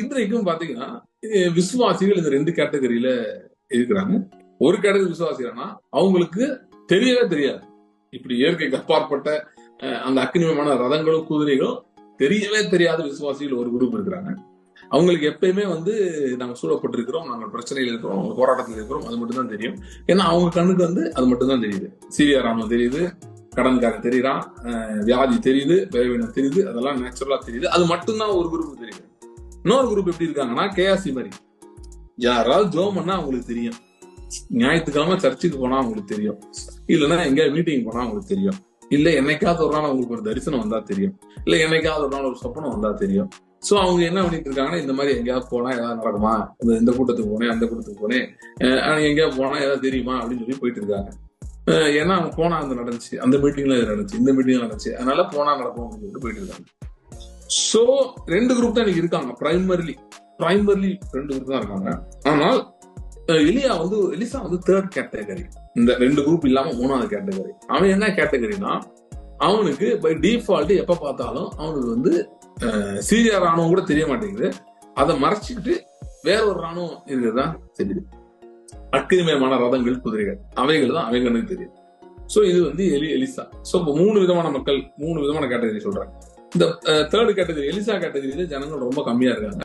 இன்றைக்கும் பாத்தீங்கன்னா விசுவாசிகள் இந்த 2 கேட்டகரியில இருக்கிறாங்க. ஒரு கேட்டகரி விசுவாசிகள்னா அவங்களுக்கு தெரியவே தெரியாது. இப்படி இயற்கைக்கு அப்பாற்பட்ட அந்த அக்னிமயமான ரதங்களும் குதிரைகளும் தெரியவே தெரியாத விசுவாசிகள் ஒரு குரூப் இருக்கிறாங்க. அவங்களுக்கு எப்பயுமே நாங்க சூழப்பட்டிருக்கிறோம், நாங்கள் பிரச்சனையில் இருக்கிறோம், போராட்டத்தில் இருக்கிறோம், அது மட்டும் தான் தெரியும். ஏன்னா அவங்க கண்ணுக்கு அது மட்டும் தான் தெரியுது. சிரியா ராணுவம் தெரியுது, கடன்காரன் தெரியுறான், வியாதி தெரியுது, பலவீனம் தெரியுது, அதெல்லாம் நேச்சுரலா தெரியுது. அது மட்டும்தான் ஒரு குரூப் தெரியுது. இன்னொரு குரூப் எப்படி இருக்காங்கன்னா கேஆசி மாதிரி, யாராவது ஜோம் பண்ணா அவங்களுக்கு தெரியும், ஞாயிற்றுக்கிழமை சர்ச்சுக்கு போனா அவங்களுக்கு தெரியும், இல்லைன்னா எங்கேயாவது மீட்டிங் போனா அவங்களுக்கு தெரியும், இல்ல என்னைக்காவது ஒரு நாள் அவங்களுக்கு ஒரு தரிசனம் வந்தா தெரியும், இல்ல என்னைக்காவது ஒரு நாள் ஒரு சொப்பனம் வந்தா தெரியும். சோ அவங்க என்ன பண்ணிட்டு இருக்காங்கன்னா, இந்த மாதிரி எங்கேயாவது போனா ஏதாவது நடக்குமா, இந்த கூட்டத்துக்கு போனேன், அந்த கூட்டத்துக்கு போனேன், எங்கேயாவது போனா ஏதாவது தெரியுமா அப்படின்னு சொல்லி போயிட்டு இருக்காங்க. ஏன்னா அவங்க போனா நடந்துச்சு, அந்த மீட்டிங்ல நடந்துச்சு, இந்த மீட்டிங்ல நடந்துச்சு, அதனால போனா நடக்கும் அப்படின்னு சொல்லிட்டு போயிட்டு இருக்காங்க. சோ 2 குரூப் தான் இன்னைக்கு இருக்காங்க. பிரைமர்லி 2 குரூப் தான் இருக்காங்க. ஆனால் எலிசா தேர்ட் கேட்டகரி. இந்த 2 குரூப் இல்லாம 3வது கேட்டகரி. அவன் என்ன கேட்டகரினா, அவனுக்கு பை டிஃபால்ட் எப்ப பார்த்தாலும் அவனுக்கு சீரியா ராணுவம் கூட தெரிய மாட்டேங்குது. அதை மறைச்சிக்கிட்டு வேற ஒரு ராணுவம் இருக்கிறதா தெரியுது. அக்கிரிமயமான ரதங்கள், குதிரைகள், அவைகள் தான் அவைகளுக்கு தெரியும். சோ இது எலிசா. சோ இப்போ 3 விதமான மக்கள், 3 விதமான கேட்டகரி சொல்றாங்க. இந்த தேர்ட் கேட்டகரி எலிசா கேட்டகரியில ஜனங்கள் ரொம்ப கம்மியா இருக்காங்க.